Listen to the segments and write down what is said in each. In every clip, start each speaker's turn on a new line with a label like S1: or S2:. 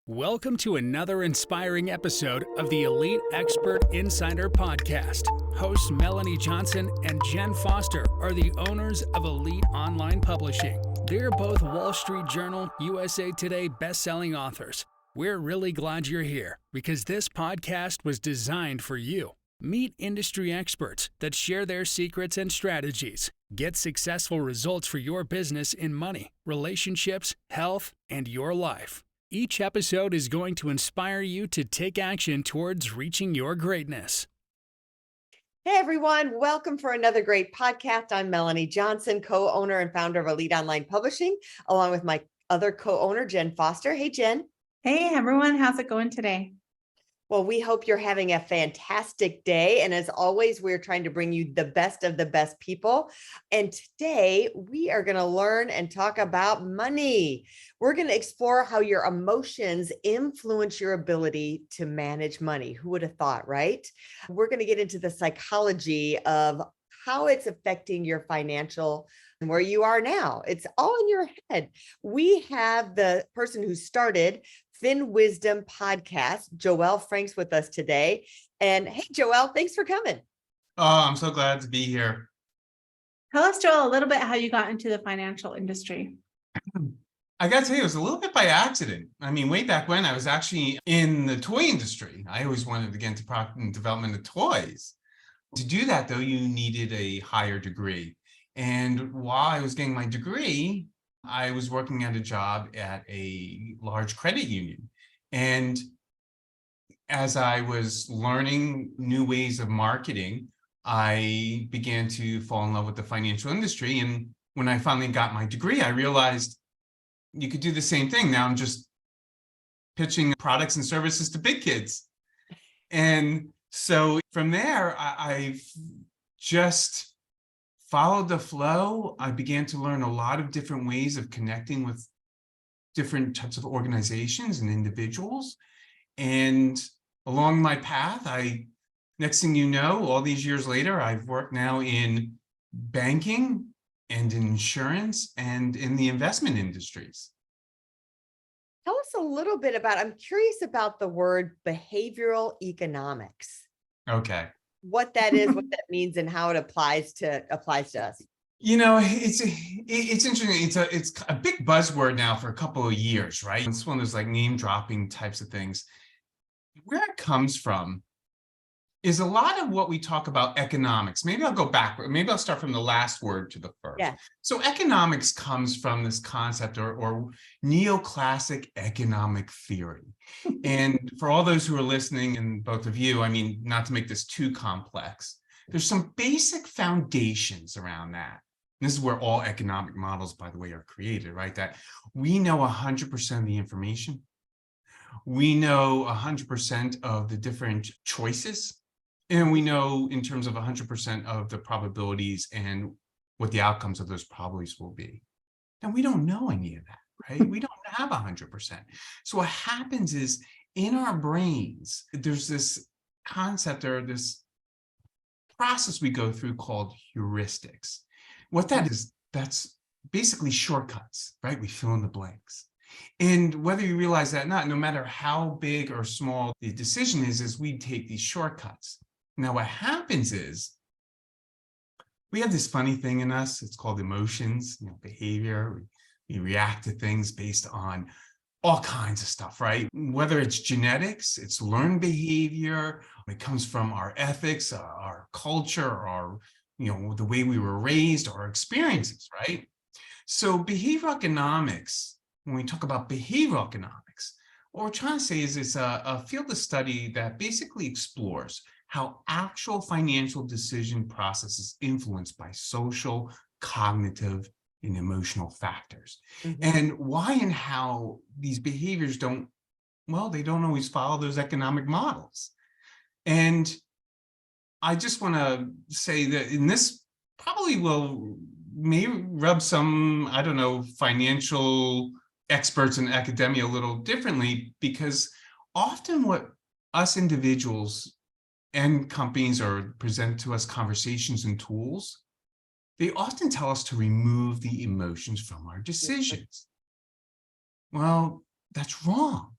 S1: Welcome to another inspiring episode of the Elite Expert Insider Podcast. Hosts Melanie Johnson and Jen Foster are the owners of Elite Online Publishing. They're both Wall Street Journal, USA Today best-selling authors. We're really glad you're here because this podcast was designed for you. Meet industry experts that share their secrets and strategies. Get successful results for your business in money, relationships, health, and your life. Each episode is going to inspire you to take action towards reaching your greatness.
S2: Hey everyone, welcome for another great podcast. I'm Melanie Johnson, co-owner and founder of Elite Online Publishing, along with my other co-owner, Jen Foster. Hey, Jen.
S3: Hey everyone, how's it going today?
S2: Well, we hope you're having a fantastic day. And as always, we're trying to bring you the best of the best people. And today we are going to learn and talk about money. We're going to explore how your emotions influence your ability to manage money. Who would have thought, right? We're going to get into the psychology of how it's affecting your financial and where you are now. It's all in your head. We have the person who started FinWizdom podcast, Joelle Franks, with us today. And hey, Joelle, thanks for coming.
S4: Oh, I'm so glad to be here.
S3: Tell us, Joel, a little bit how you got into the financial industry.
S4: I got to tell you, it was a little bit by accident. I mean, way back when I was actually in the toy industry. I always wanted to get into product and development of toys. To do that, though, you needed a higher degree. And while I was getting my degree, I was working at a job at a large credit union. And as I was learning new ways of marketing, I began to fall in love with the financial industry. And when I finally got my degree, I realized you could do the same thing. Now I'm just pitching products and services to big kids. And so from there, I've just followed the flow. I began to learn a lot of different ways of connecting with different types of organizations and individuals. And along my path, next thing you know, all these years later, I've worked now in banking and in insurance and in the investment industries.
S2: Tell us a little bit about, I'm curious about the word behavioral economics.
S4: Okay.
S2: What that is, what that means, and how it applies to us.
S4: You know, it's interesting. It's a big buzzword now for a couple of years, right? It's one of those like name dropping types of things. Where it comes from is a lot of what we talk about economics. Maybe I'll go backward. Maybe I'll start from the last word to the first.
S2: Yeah.
S4: So economics comes from this concept or neoclassic economic theory. And for all those who are listening, and both of you, I mean, not to make this too complex, there's some basic foundations around that. And this is where all economic models, by the way, are created, right? That we know 100% of the information. We know 100% of the different choices. And we know in terms of 100% of the probabilities and what the outcomes of those probabilities will be. And we don't know any of that, right? We don't have 100%. So what happens is in our brains, there's this concept or this process we go through called heuristics. What that is, that's basically shortcuts, right? We fill in the blanks. And whether you realize that or not, no matter how big or small the decision is we take these shortcuts. Now, what happens is we have this funny thing in us. It's called emotions, behavior. We react to things based on all kinds of stuff, right? Whether it's genetics, it's learned behavior. It comes from our ethics, our culture, our, the way we were raised, our experiences, right? So behavioral economics, when we talk about behavioral economics, what we're trying to say is it's a field of study that basically explores how actual financial decision process is influenced by social, cognitive, and emotional factors. Mm-hmm. And why and how these behaviors they don't always follow those economic models. And I just want to say that in this probably may rub some, financial experts in academia a little differently, because often what us individuals and companies are present to us conversations and tools, they often tell us to remove the emotions from our decisions. Well, that's wrong.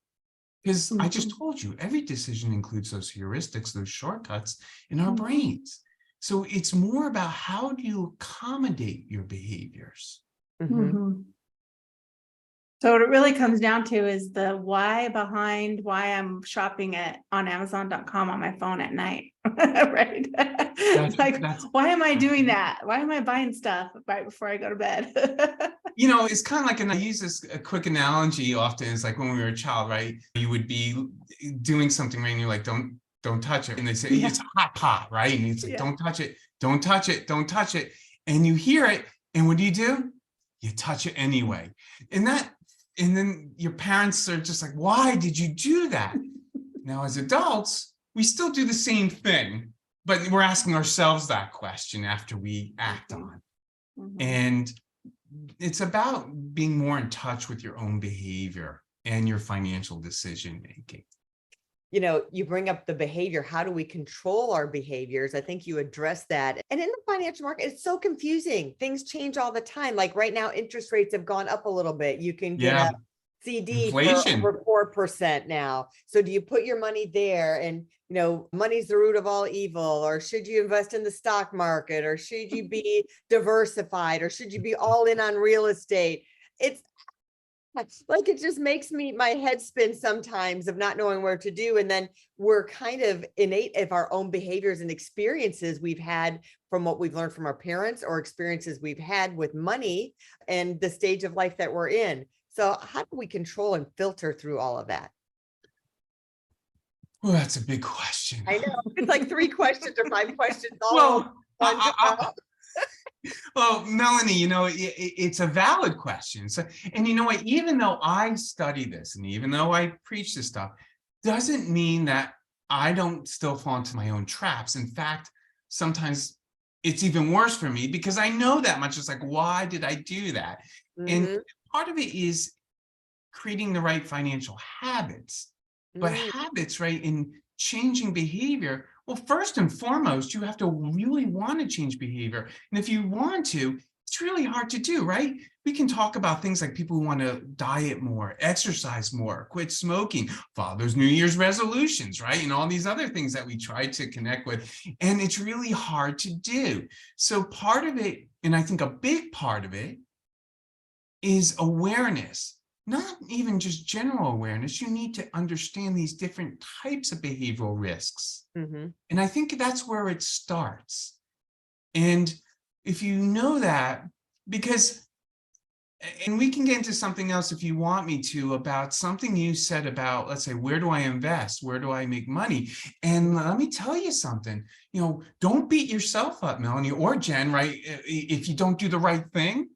S4: Because I just told you, every decision includes those heuristics, those shortcuts in our brains. So it's more about how do you accommodate your behaviors?
S3: So what it really comes down to is the why behind why I'm shopping on Amazon.com on my phone at night, right? Why am I doing that? Why am I buying stuff right before I go to bed?
S4: It's kind of like, and I use this a quick analogy often. It's like when we were a child, right? You would be doing something right, and you're like, don't touch it. And they say, it's a hot pot, right? And it's like, don't touch it, don't touch it, don't touch it. And you hear it, and what do? You touch it anyway. And then your parents are just like, why did you do that? Now, as adults, we still do the same thing, but we're asking ourselves that question after we act on. And it's about being more in touch with your own behavior and your financial decision making.
S2: You bring up the behavior. How do we control our behaviors? I think you address that. And in the financial market, it's so confusing. Things change all the time. Like right now, interest rates have gone up a little bit. You can get a CD
S4: Inflation.
S2: for over 4% now. So do you put your money there? And, money's the root of all evil. Or should you invest in the stock market? Or should you be diversified? Or should you be all in on real estate? It's like, it just makes my head spin sometimes of not knowing where to do. And then we're kind of innate of our own behaviors and experiences we've had from what we've learned from our parents or experiences we've had with money and the stage of life that we're in. So how do we control and filter through all of that?
S4: Well, that's a big question.
S2: I know. It's like 3 questions or 5 questions.
S4: Well, Melanie, it's a valid question. So, and you know what, even though I study this and even though I preach this stuff, doesn't mean that I don't still fall into my own traps. In fact, sometimes it's even worse for me because I know that much. It's like, why did I do that? And part of it is creating the right financial habits, but habits, right, in changing behavior. Well, first and foremost, you have to really want to change behavior. And if you want to, it's really hard to do, right? We can talk about things like people who want to diet more, exercise more, quit smoking, follow those New Year's resolutions, right? And all these other things that we try to connect with. And it's really hard to do. So part of it, and I think a big part of it, is awareness. Not even just general awareness. You need to understand these different types of behavioral risks. And I think that's where it starts. And if you know that, and we can get into something else if you want me to, about something you said about, let's say, where do I invest? Where do I make money? And let me tell you something, don't beat yourself up, Melanie or Jen, right? If you don't do the right thing.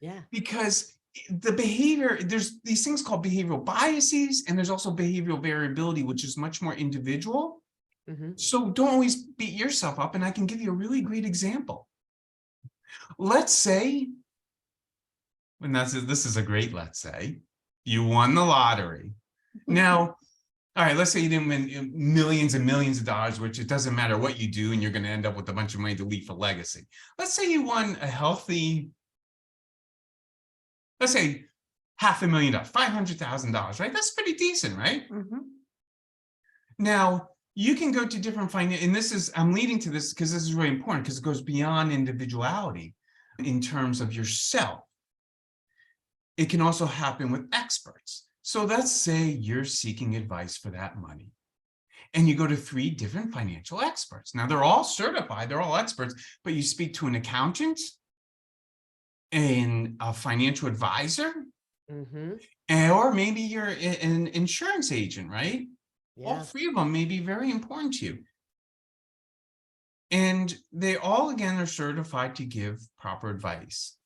S4: Yeah. Because the behavior, there's these things called behavioral biases, and there's also behavioral variability, which is much more individual. So don't always beat yourself up. And I can give you a really great example. Let's say, and this is a great, let's say, you won the lottery. Now, all right, let's say you didn't win millions and millions of dollars, which it doesn't matter what you do, and you're going to end up with a bunch of money to leave for legacy. Let's say you won a healthy, let's say $500,000, $500,000, right? That's pretty decent, right? Now, you can go to different and I'm leading to this because this is really important because it goes beyond individuality in terms of yourself. It can also happen with experts. So let's say you're seeking advice for that money and you go to 3 different financial experts. Now, they're all certified, they're all experts, but you speak to an accountant and a financial advisor, or maybe you're an insurance agent, right? Yeah. All 3 of them may be very important to you. And they all, again, are certified to give proper advice.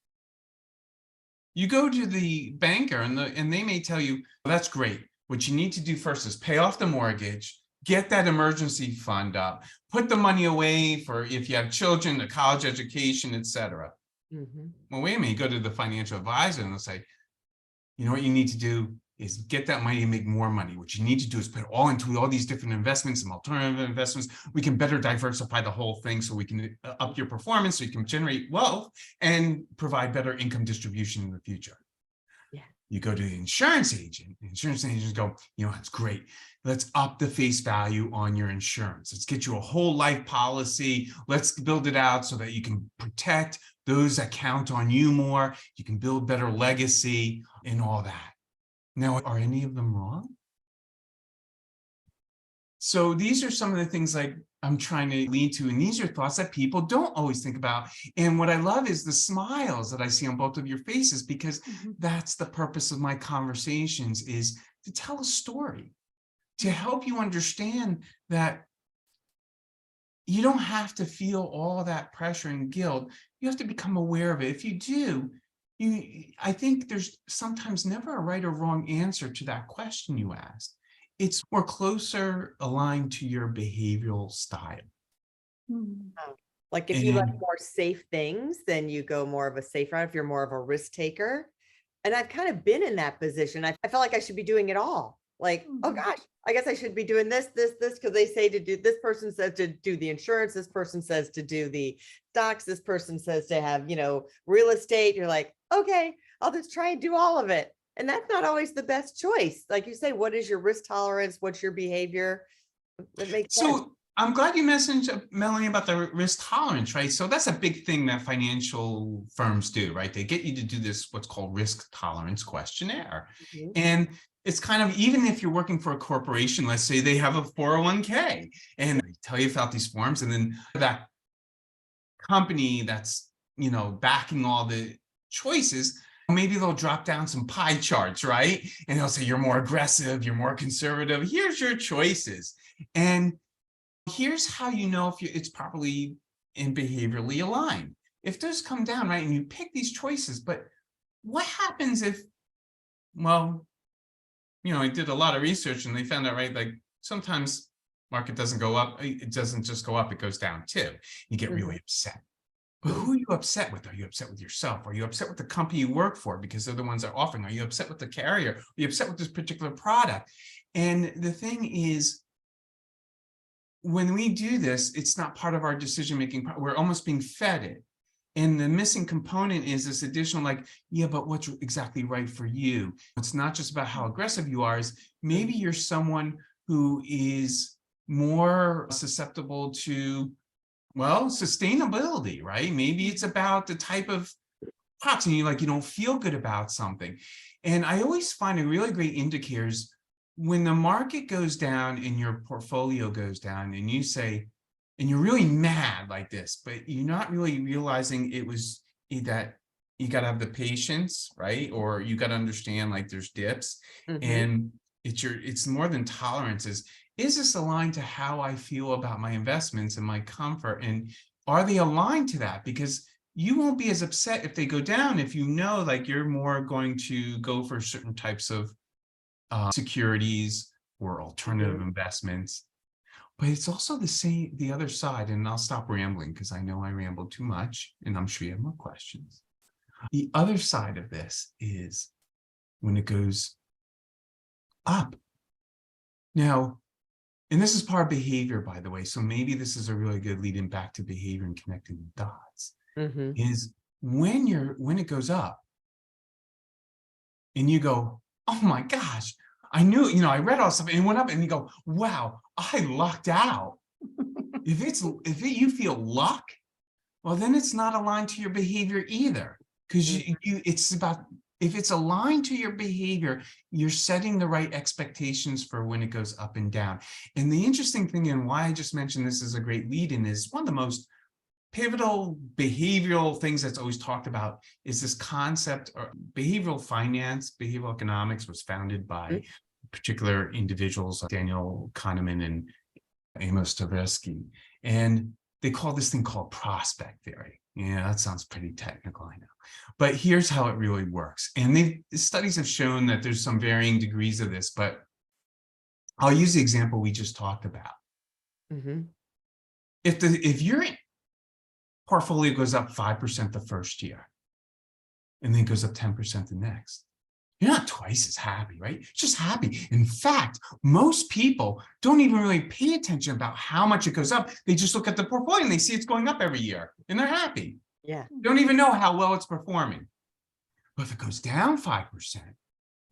S4: You go to the banker and they may tell you, well, that's great. What you need to do first is pay off the mortgage, get that emergency fund up, put the money away for if you have children, a college education, etc. Well, wait a minute, you go to the financial advisor and they'll say, you know what you need to do is get that money and make more money. What you need to do is put it all into all these different investments and alternative investments. We can better diversify the whole thing so we can up your performance, so you can generate wealth and provide better income distribution in the future. Yeah. You go to the insurance agent. The insurance agents go, that's great. Let's up the face value on your insurance. Let's get you a whole life policy. Let's build it out so that you can protect those that count on you more. You can build better legacy and all that. Now, are any of them wrong? So these are some of the things like I'm trying to lead to, and these are thoughts that people don't always think about. And what I love is the smiles that I see on both of your faces, because that's the purpose of my conversations, is to tell a story, to help you understand that you don't have to feel all that pressure and guilt. You have to become aware of it. If you do, I think there's sometimes never a right or wrong answer to that question you asked. It's more closer aligned to your behavioral style.
S2: Like if you like more safe things, then you go more of a safe route. If you're more of a risk taker. And I've kind of been in that position. I felt like I should be doing it all. Like, oh gosh, I guess I should be doing this, because they say to do, this person says to do the insurance, this person says to do the stocks, this person says to have, real estate. You're like, okay, I'll just try and do all of it. And that's not always the best choice. Like you say, what is your risk tolerance? What's your behavior? That makes sense.
S4: So I'm glad you mentioned, Melanie, about the risk tolerance, right? So that's a big thing that financial firms do, right? They get you to do this, what's called risk tolerance questionnaire. And it's kind of, even if you're working for a corporation, let's say they have a 401k, and they tell you about these forms, and then that company that's, backing all the choices, maybe they'll drop down some pie charts, right? And they'll say, you're more aggressive, you're more conservative. Here's your choices. And here's how you know if it's properly and behaviorally aligned. If those come down, right, and you pick these choices, but what happens if, I did a lot of research and they found out, right, like sometimes market doesn't go up. It doesn't just go up, it goes down too. You get really upset. But who are you upset with? Are you upset with yourself? Are you upset with the company you work for because they're the ones that are offering? Are you upset with the carrier? Are you upset with this particular product? And the thing is, when we do this, it's not part of our decision-making. We're almost being fed it. And the missing component is this additional, like, yeah, but what's exactly right for you? It's not just about how aggressive you are. Is maybe you're someone who is more susceptible to, sustainability, right? Maybe it's about the type of pots and you don't feel good about something. And I always find a really great indicators when the market goes down and your portfolio goes down and you say, and you're really mad like this, but you're not really realizing it was that you got to have the patience, right? Or you got to understand, like, there's dips and it's more than tolerances. Is this aligned to how I feel about my investments and my comfort? And are they aligned to that? Because you won't be as upset if they go down if you know, like, you're more going to go for certain types of securities or alternative investments. But it's also the other side, and I'll stop rambling because I know I rambled too much and I'm sure you have more questions. The other side of this is when it goes up. Now, and this is part of behavior, by the way, so maybe this is a really good lead in back to behavior and connecting the dots, is when it goes up and you go, oh my gosh, I knew, I read all stuff and it went up, and you go, wow, I lucked out. If you feel luck, well, then it's not aligned to your behavior either. Because it's about, if it's aligned to your behavior, you're setting the right expectations for when it goes up and down. And the interesting thing, and why I just mentioned this as a great lead-in, is one of the most pivotal behavioral things that's always talked about is this concept, or behavioral finance, behavioral economics was founded by particular individuals, Daniel Kahneman and Amos Tversky. And they call this thing called prospect theory. Yeah, that sounds pretty technical, I know. But here's how it really works. And the studies have shown that there's some varying degrees of this, but I'll use the example we just talked about. If your portfolio goes up 5% the first year, and then goes up 10% the next, you're not twice as happy, right? Just happy. In fact, most people don't even really pay attention about how much it goes up. They just look at the portfolio and they see it's going up every year and they're happy.
S2: Yeah.
S4: They don't even know how well it's performing. But if it goes down 5%,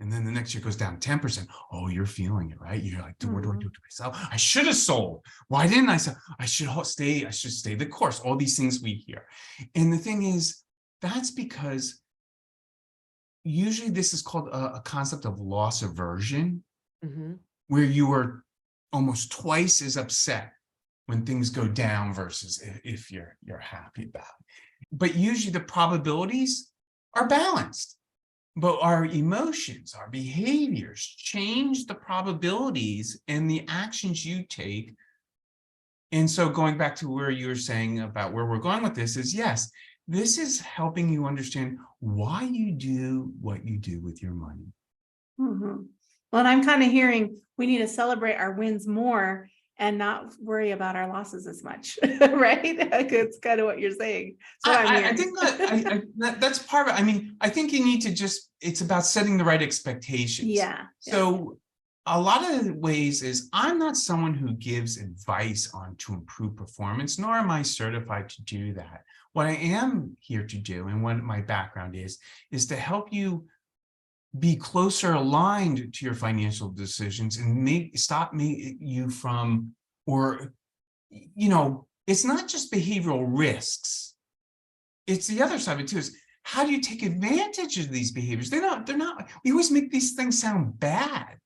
S4: And then the next year goes down 10%. Oh, you're feeling it, right? You're like, what do I do to myself? I should have sold. Why didn't I sell? I should stay the course. All these things we hear. And the thing is, that's because usually this is called a concept of loss aversion, where you are almost twice as upset when things go down versus if you're happy about it. But usually the probabilities are balanced. But our emotions, our behaviors change the probabilities and the actions you take. And so going back to where you were saying about where we're going with this is, yes, this is helping you understand why you do what you do with your money.
S3: Well, and I'm kind of hearing we need to celebrate our wins more and not worry about our losses as much, right? It's kind of what you're saying.
S4: I think that's part of it. I mean, I think you need to it's about setting the right expectations.
S3: Yeah.
S4: So a lot of the ways is I'm not someone who gives advice on to improve performance, nor am I certified to do that. What I am here to do, and what my background is to help you be closer aligned to your financial decisions and stop you from, or, it's not just behavioral risks. It's the other side of it too, is how do you take advantage of these behaviors? They're not, we always make these things sound bad.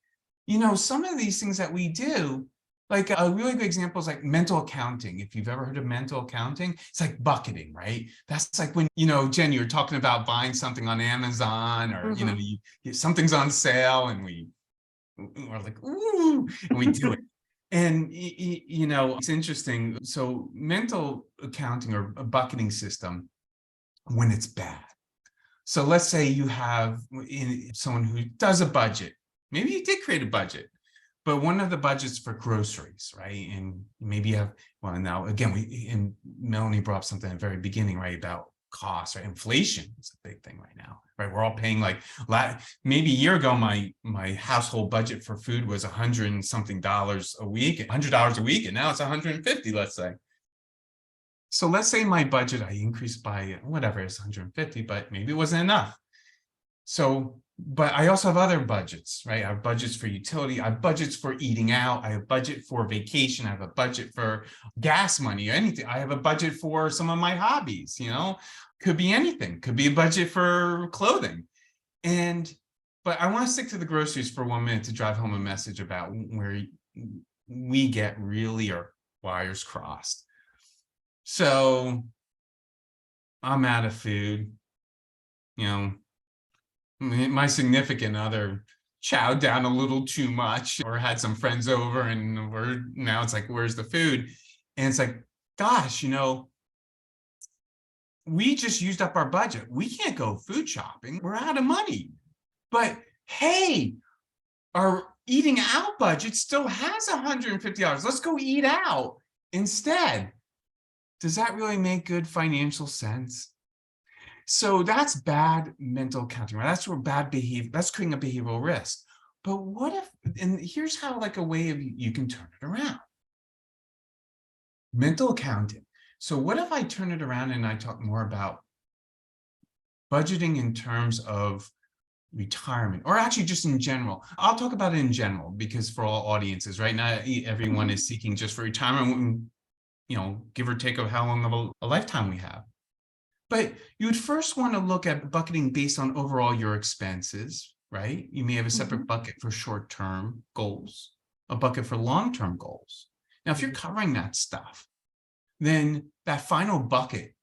S4: Some of these things that we do, like a really good example is like mental accounting. If you've ever heard of mental accounting, it's like bucketing, right? That's like when, Jen, you were talking about buying something on Amazon or, something's on sale and we're like, ooh, and we do it. And, it's interesting. So mental accounting or a bucketing system, when it's bad. So let's say you have someone who does a budget. Maybe you did create a budget, but one of the budgets for groceries, right? And maybe you have, well, now again, Melanie brought up something at the very beginning, right? About costs, right? Inflation is a big thing right now, right? We're all paying maybe a year ago, my household budget for food was $100 and something a week, $100 a week. And now it's 150, let's say. So let's say my budget, I increased by whatever, it's 150, but maybe it wasn't enough. So, but I also have other budgets, right? I have budgets for utility. I have budgets for eating out. I have a budget for vacation. I have a budget for gas money or anything. I have a budget for some of my hobbies, could be anything, could be a budget for clothing. But I want to stick to the groceries for 1 minute to drive home a message about where we get really our wires crossed. So I'm out of food, my significant other chowed down a little too much or had some friends over and now it's like, where's the food? And it's like, gosh, we just used up our budget. We can't go food shopping. We're out of money. But hey, our eating out budget still has $150. Let's go eat out instead. Does that really make good financial sense? So that's bad mental accounting, right? That's where bad behavior, that's creating a behavioral risk. But what if, and here's how like a way of you can turn it around. Mental accounting. So what if I turn it around and I talk more about budgeting in terms of retirement, or actually just in general? I'll talk about it in general because for all audiences, right? Not everyone is seeking just for retirement, give or take of how long of a lifetime we have. But you would first want to look at bucketing based on overall your expenses, right? You may have a separate bucket for short-term goals, a bucket for long-term goals. Now, if you're covering that stuff, then that final bucket,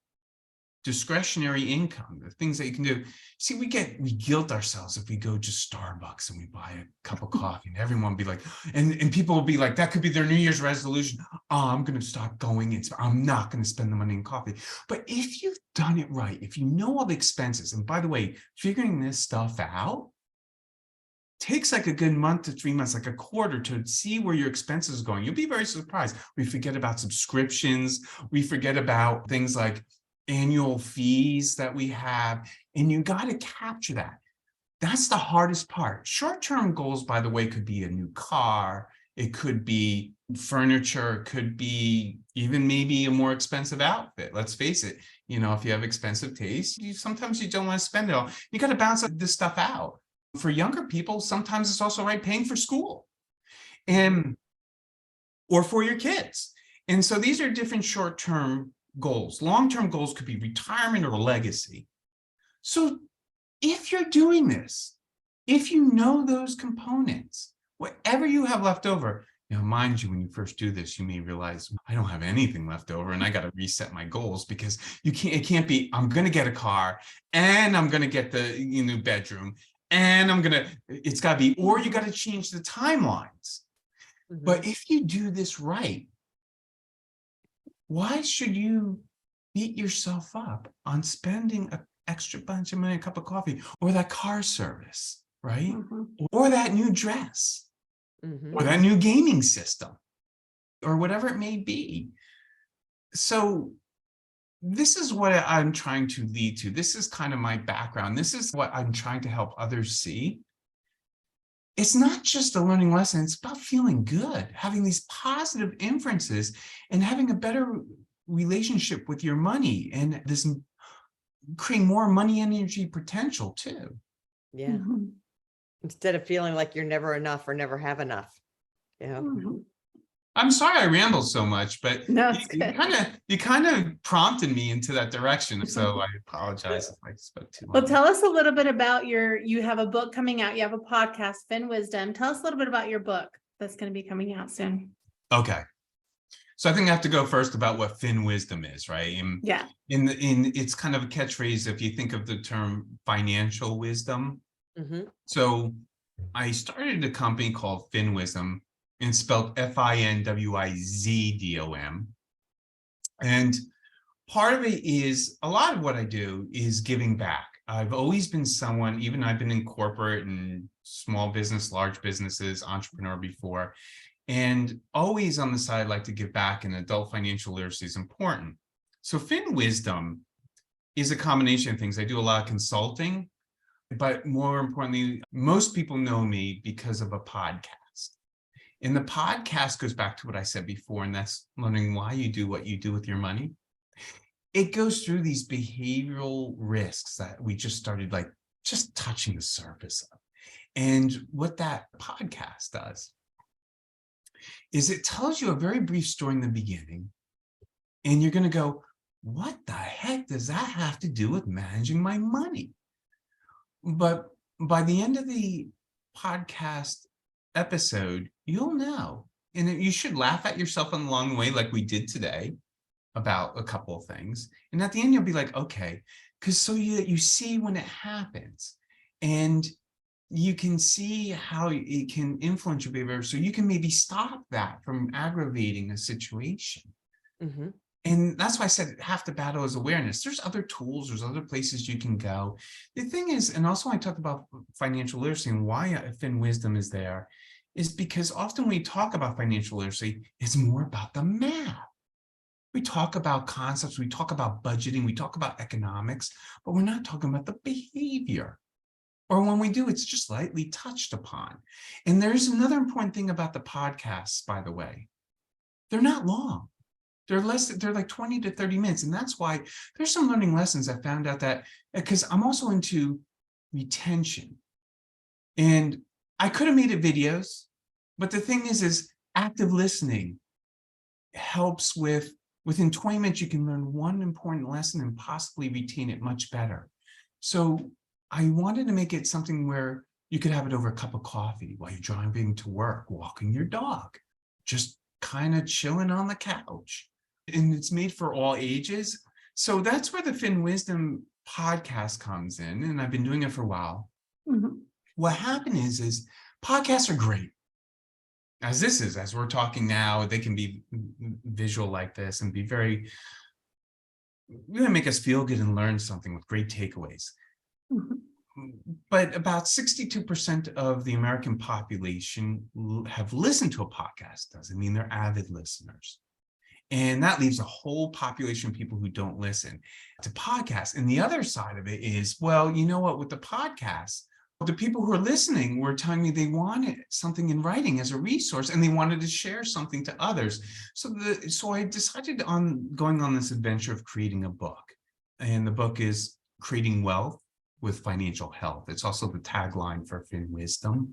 S4: discretionary income, the things that you can do. See, we guilt ourselves if we go to Starbucks and we buy a cup of coffee and everyone will be like, and people will be like, that could be their New Year's resolution. Oh, I'm going to stop going. I'm not going to spend the money in coffee. But if you've done it right, if you know all the expenses, and by the way, figuring this stuff out takes like a good month to 3 months, like a quarter, to see where your expenses are going. You'll be very surprised. We forget about subscriptions. We forget about things like annual fees that we have, and you got to capture that. That's the hardest part. Short-term goals, by the way, could be a new car. It could be furniture. It could be even maybe a more expensive outfit. Let's face it. If you have expensive taste, sometimes you don't want to spend it all. You got to balance this stuff out. For younger people, sometimes it's also right paying for school and or for your kids. And so these are different short-term goals. Long-term goals could be retirement or legacy. So if you're doing this, if you know those components, whatever you have left over, now, mind you, when you first do this, you may realize I don't have anything left over and I got to reset my goals, because it can't be, I'm going to get a car and I'm going to get the new bedroom and it's got to be, or you got to change the timelines. But if you do this right, why should you beat yourself up on spending an extra bunch of money, a cup of coffee, or that car service, right? Or that new dress, or that new gaming system, or whatever it may be. So this is what I'm trying to lead to. This is kind of my background. This is what I'm trying to help others see. It's not just a learning lesson. It's about feeling good, having these positive inferences and having a better relationship with your money, and this creating more money energy potential too.
S2: Yeah. Instead of feeling like you're never enough or never have enough. Yeah.
S4: I'm sorry I rambled so much, but
S3: No,
S4: you kind of prompted me into that direction. So I apologize if I spoke too long.
S3: Well, tell us a little bit about you have a book coming out. You have a podcast, FinWizdom. Tell us a little bit about your book that's going to be coming out soon.
S4: Okay. So I think I have to go first about what FinWizdom is, right?
S3: Yeah.
S4: It's kind of a catchphrase if you think of the term financial wisdom. So I started a company called FinWizdom, and spelled FinWizdom. And part of it is, a lot of what I do is giving back. I've always been someone, even I've been in corporate and small business, large businesses, entrepreneur before, and always on the side, like to give back, and adult financial literacy is important. So FinWizdom is a combination of things. I do a lot of consulting, but more importantly, most people know me because of a podcast. And the podcast goes back to what I said before, and that's learning why you do what you do with your money. It goes through these behavioral risks that we just started just touching the surface of. And what that podcast does is it tells you a very brief story in the beginning, and you're going to go, what the heck does that have to do with managing my money? But by the end of the podcast episode, you'll know, and you should laugh at yourself along the way, like we did today, about a couple of things. And at the end, you'll be like, okay, because so you see when it happens, and you can see how it can influence your behavior, so you can maybe stop that from aggravating a situation. And that's why I said half the battle is awareness. There's other tools, there's other places you can go. The thing is, and also I talked about financial literacy and why FinWizdom is there, is because often when we talk about financial literacy, it's more about the math. We talk about concepts, we talk about budgeting, we talk about economics, but we're not talking about the behavior. Or when we do, it's just lightly touched upon. And there's another important thing about the podcasts, by the way. They're not long. They're like 20 to 30 minutes. And that's why there's some learning lessons I found out that, because I'm also into retention. And I could have made it videos, but the thing is active listening helps within 20 minutes, you can learn one important lesson and possibly retain it much better. So I wanted to make it something where you could have it over a cup of coffee while you're driving to work, walking your dog, just kind of chilling on the couch. And it's made for all ages. So that's where the FinWizdom podcast comes in. And I've been doing it for a while. What happened is podcasts are great. As we're talking now, they can be visual like this and be really make us feel good and learn something with great takeaways. But about 62% of the American population have listened to a podcast. Doesn't mean they're avid listeners. And that leaves a whole population of people who don't listen to podcasts. And the other side of it is, well, you know what, with the podcasts, the people who are listening were telling me they wanted something in writing as a resource, and they wanted to share something to others. So I decided on going on this adventure of creating a book. And the book is Creating Wealth with financial health. It's also the tagline for FinWizdom.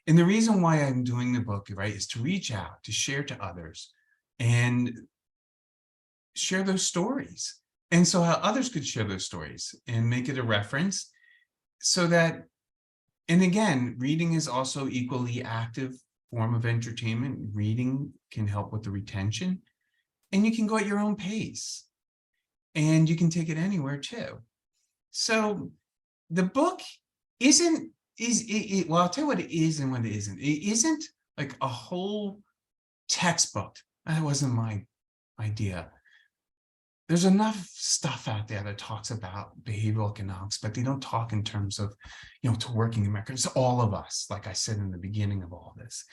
S4: And the reason why I'm doing the book, right, is to reach out, to share to others and share those stories. And so how others could share those stories and make it a reference so that, and again, reading is also equally active form of entertainment. Reading can help with the retention, and you can go at your own pace and you can take it anywhere too. So the book well, I'll tell you what it is and what it isn't. It isn't like a whole textbook. That wasn't my idea. There's enough stuff out there that talks about behavioral economics, but they don't talk in terms of, to working Americans. It's all of us, like I said in the beginning of all this.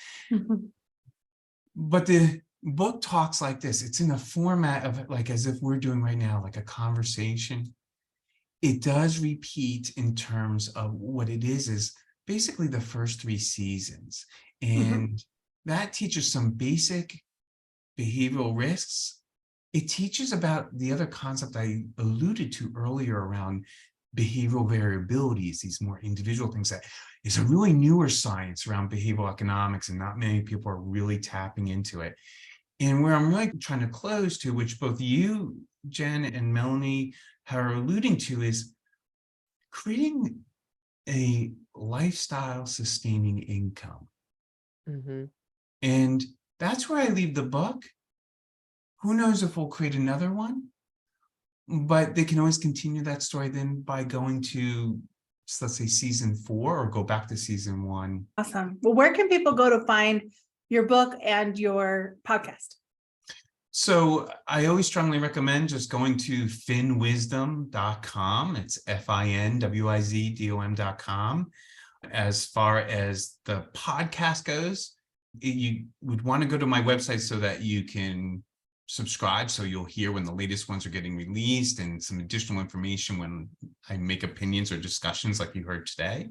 S4: But the book talks like this. It's in a format of like as if we're doing right now, like a conversation. It does repeat in terms of what it is basically the first 3 seasons. And that teaches some basic behavioral risks. It teaches about the other concept I alluded to earlier around behavioral variabilities, these more individual things that is a really newer science around behavioral economics, and not many people are really tapping into it. And where I'm really trying to close to, which both you, Jen, and Melanie are alluding to, is creating a lifestyle sustaining income. And that's where I leave the book. Who knows if we'll create another one, but they can always continue that story then by going to, let's say, season 4 or go back to season 1.
S3: Awesome. Well, where can people go to find your book and your podcast?
S4: So I always strongly recommend just going to FinWizdom.com. It's FinWizdom.com. As far as the podcast goes, you would want to go to my website so that you can subscribe, so you'll hear when the latest ones are getting released and some additional information when I make opinions or discussions like you heard today.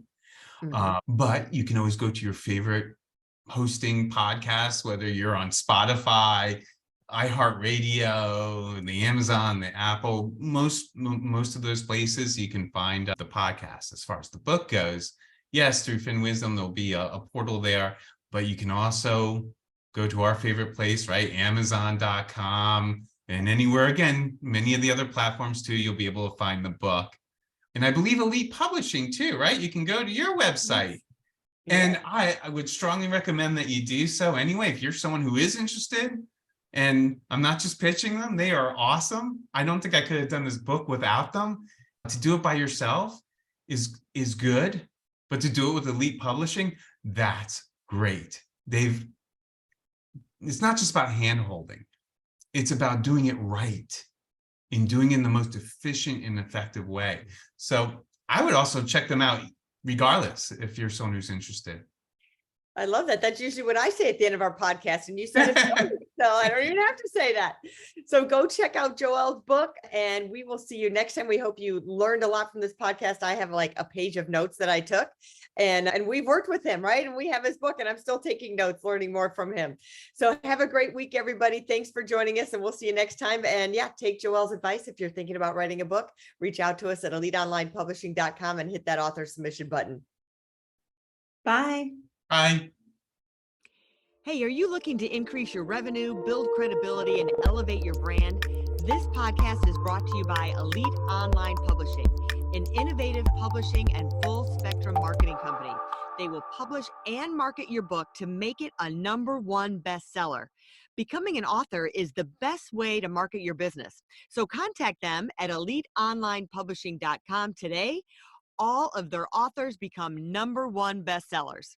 S4: But you can always go to your favorite hosting podcasts, whether you're on Spotify, iHeartRadio, the Amazon, the Apple, most of those places you can find the podcast. As far as the book goes, yes, through FinWizdom, there'll be a portal there, but you can also go to our favorite place, right? Amazon.com, and anywhere, again, many of the other platforms too, you'll be able to find the book. And I believe Elite Publishing too, right? You can go to your website. And I would strongly recommend that you do so anyway. If you're someone who is interested, and I'm not just pitching them, they are awesome. I don't think I could have done this book without them. To do it by yourself is good, but to do it with Elite Publishing, that's great. It's not just about hand-holding. It's about doing it right and doing it in the most efficient and effective way. So I would also check them out regardless if you're someone who's interested.
S2: I love that. That's usually what I say at the end of our podcast, and you said it, so I don't even have to say that. So go check out Joelle's book, and we will see you next time. We hope you learned a lot from this podcast. I have like a page of notes that I took, and we've worked with him, right? And we have his book, and I'm still taking notes, learning more from him. So have a great week, everybody. Thanks for joining us, and we'll see you next time. And yeah, take Joelle's advice. If you're thinking about writing a book, reach out to us at eliteonlinepublishing.com and hit that author submission button.
S3: Bye.
S4: Bye.
S2: Hey, are you looking to increase your revenue, build credibility, and elevate your brand? This podcast is brought to you by Elite Online Publishing, an innovative publishing and full spectrum marketing company. They will publish and market your book to make it a #1 bestseller. Becoming an author is the best way to market your business. So contact them at eliteonlinepublishing.com today. All of their authors become #1 bestsellers.